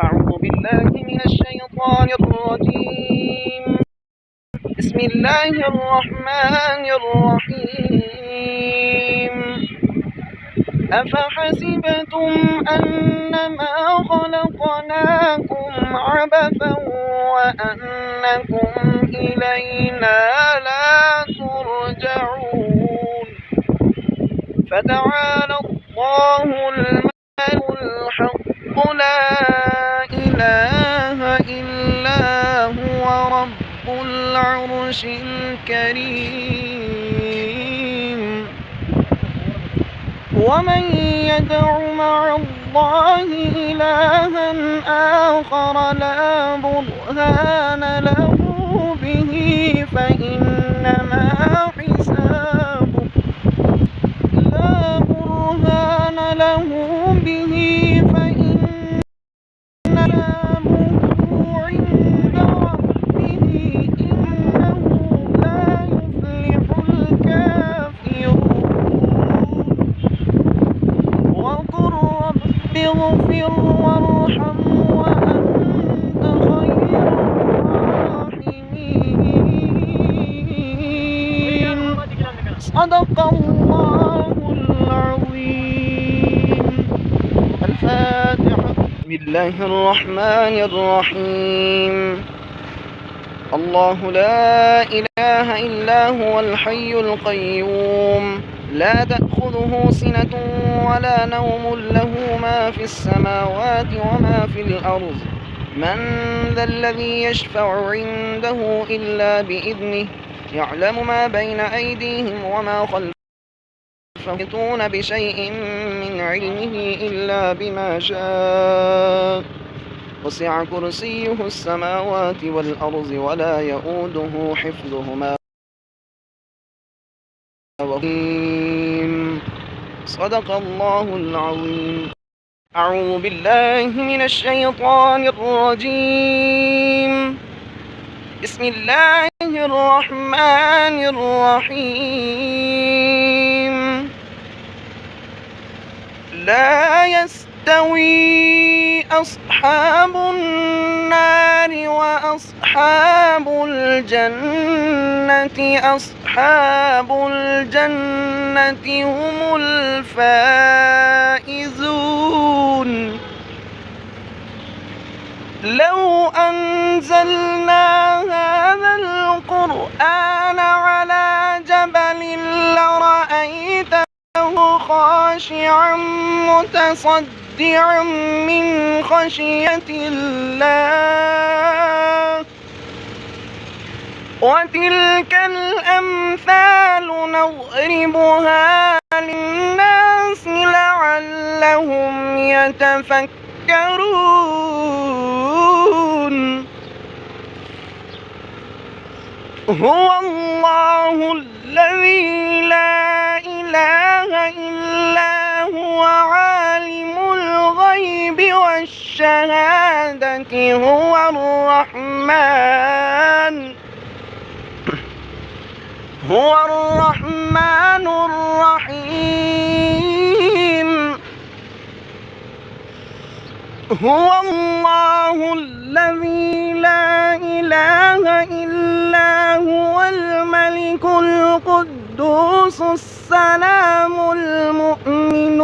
أعوذ بالله من الشيطان الرجيم. بسم الله الرحمن الرحيم. أفحسبتم أنما خلقناكم عبثا وأنكم إلينا لا ترجعون فتعالى الله الملك الحق لا إله إلا هو رب العرش الكريم. ومن يدع مع الله إلها آخر لا برهان له به فإنما حسابه لا برهان له به فإن حسابه عند ربه إنه لا يفلح الكافرون. وقل رب اغفر وارحم وأنت خير الراحمين. صدق الله العظيم. الفاتحة. بسم الله الرحمن الرحيم. الله لا إله إلا هو الحي القيوم لا تأخذه سنة ولا نوم له ما في السماوات وما في الأرض من ذا الذي يشفع عنده إلا بإذنه يعلم ما بين أيديهم وما خلفهم يحيطون بشيء من علمه إلا بما شاء وسع كرسيه السماوات والأرض ولا يؤوده حفظهما. صدق الله العظيم. أعوذ بالله من الشيطان الرجيم. بسم الله الرحمن الرحيم. لا يستوي أصحاب النار وأصحاب الجنة أصحاب الجنة هم الفائزون. لو أنزلنا هذا القرآن على جبل لرأيته خاشعا متصدعا من خشية الله. وتلك الأمثال نضربها للناس لعلهم يتفكرون. هو الله الذي لا إله إلا هو عالم الغيب والشهادة هو الرحمن الرحيم. هو الله الذي لا إله إلا هو الملك القدوس السلام المؤمن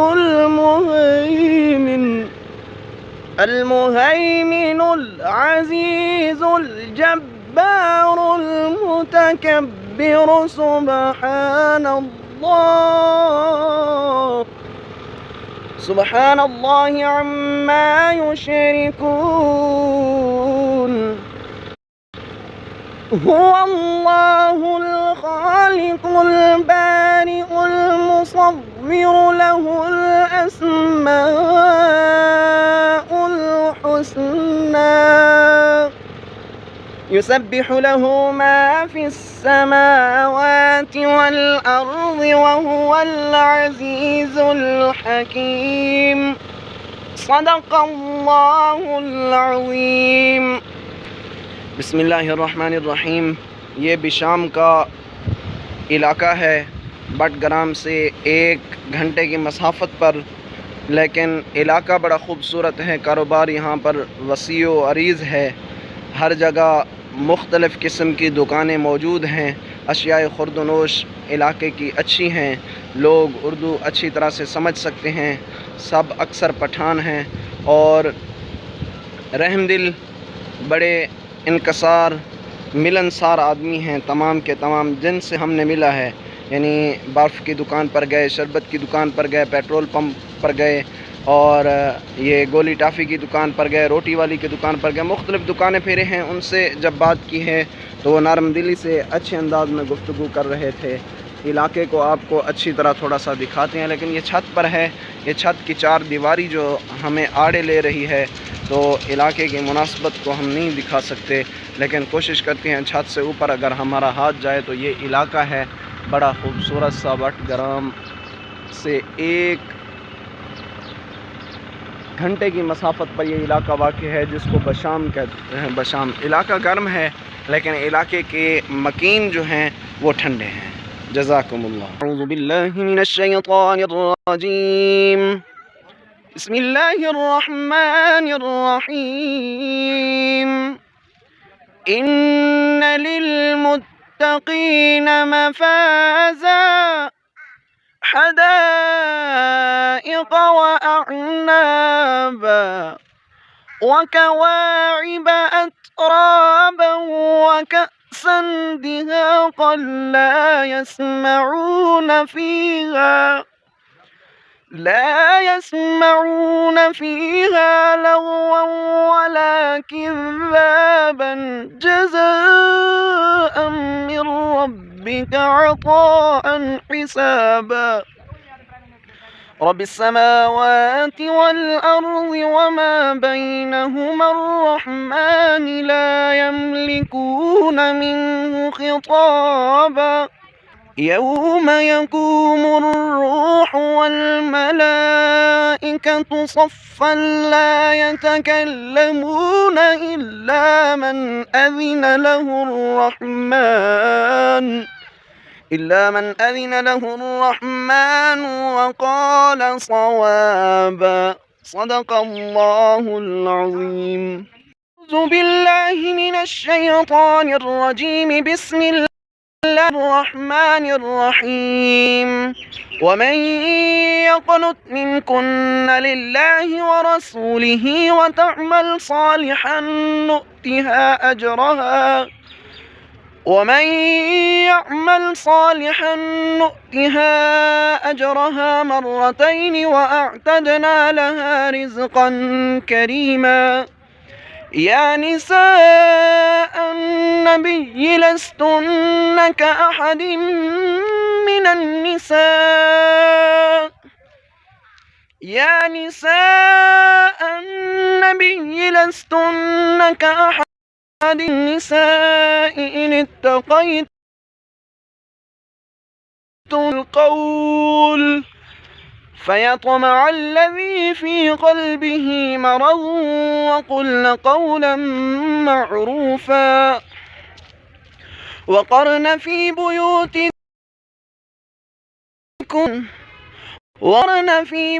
المهيمن العزيز الجبار المتكبر. سبحان الله عما يشركون. هو الله الخالق البارئ المصور له الأسماء الحسنى يسبح له ما في السماوات والأرض وهو العزيز الحكيم. صدق الله العظيم. बिस्मिल्लाहिर्रहमानिर्रहीम। ये बिशाम का इलाका है। बटग्राम से 1 घंटे की मसाफत पर लेकिन इलाका बड़ा ख़ूबसूरत है। कारोबार यहाँ पर वसी व अरीज़ है। हर जगह मुख्तलिफ़ किस्म की दुकानें मौजूद हैं। अशियाए खुर्दनोश इलाके की अच्छी हैं। लोग उर्दू अच्छी तरह से समझ सकते हैं। सब अक्सर पठान हैं और रहमदिल, बड़े इनकसार मिलनसार आदमी हैं। तमाम के तमाम जिनसे हमने मिला है, यानी बर्फ़ की दुकान पर गए, शरबत की दुकान पर गए, पेट्रोल पंप पर गए और ये गोली टाफ़ी की दुकान पर गए, रोटी वाली की दुकान पर गए, मुख्तलिफ़ दुकानें फिरे हैं। उनसे जब बात की है तो वो नरम दिली से अच्छे अंदाज में गुफ्तगू कर रहे थे। इलाके को आपको अच्छी तरह थोड़ा सा दिखाते हैं, लेकिन ये छत पर है। ये छत की चार दीवारी जो हमें आड़े ले रही है, तो इलाके की मुनासबत को हम नहीं दिखा सकते, लेकिन कोशिश करते हैं छत से ऊपर अगर हमारा हाथ जाए तो ये इलाका है। बड़ा ख़ूबसूरत सा बटग्राम से 1 घंटे की मसाफत पर ये इलाका वाक़ है, जिसको बशाम कहते हैं। बशाम इलाका गर्म है, लेकिन इलाके के मकीन जो हैं वो ठंडे हैं। जज़ाकुमुल्लाह। अऊज़ु बिल्लाहि मिनश शैतानिर रजीम। बिस्मिल्लाहिर रहमानिर रहीम। इन्न लिल मुत्तक़ीन मफ़ाज़ा हदाइक़ व अअनाबा व कवाइब अतराबा व कअसन दिहाक़न ला यस्मऊन फ़ीहा लग़वन वला किज़्ज़ाबन जज़ाअन मिन रब्बिक अताअन हिसाबा। रब्बिस समावाति वल अर्ज़ि वमा बैनहुमा अर्रहमान ला यमलिकून मिन्हु खिताबा। यौम यक़ूमुर रूह वल मलाइकतु सफ़्फ़न ला यतकल्लमून इल्ला मन अज़िन लहु अर्रहमान वक़ाल सवाबा। सदक़ल्लाहुल अज़ीम। अऊज़ु बिल्लाहि मिनश शैतानिर रजीम। बिस्मिल्लाहिर रहमानिर रहीम। वमन यक़नुत मिनकुन्न लिल्लाहि व रसूलिहि व तअमल सालिहन नुअतिहा अजरहा ومن يعمل صالحا نؤتها أجرها مرتين وأعتدنا لها رزقا كريما. يا نساء النبي لستن كأحد من النساء لستن كأحد النساء إن اتقيتم القول فيطمع الذي في قلبه مرض وقلن قولا معروفا. وقرن في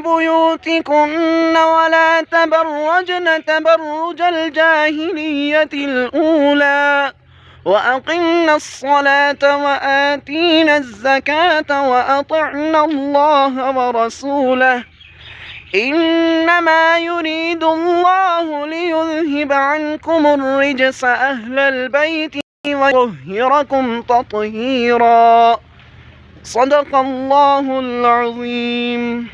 بيوتكن ولا تبرجن تبرج الجاهلية الأولى وأقمنا الصلاة وآتينا الزكاة وأطعنا الله ورسوله إنما يريد الله ليذهب عنكم الرجس أهل البيت ويطهركم تطهيرا. صدق الله العظيم.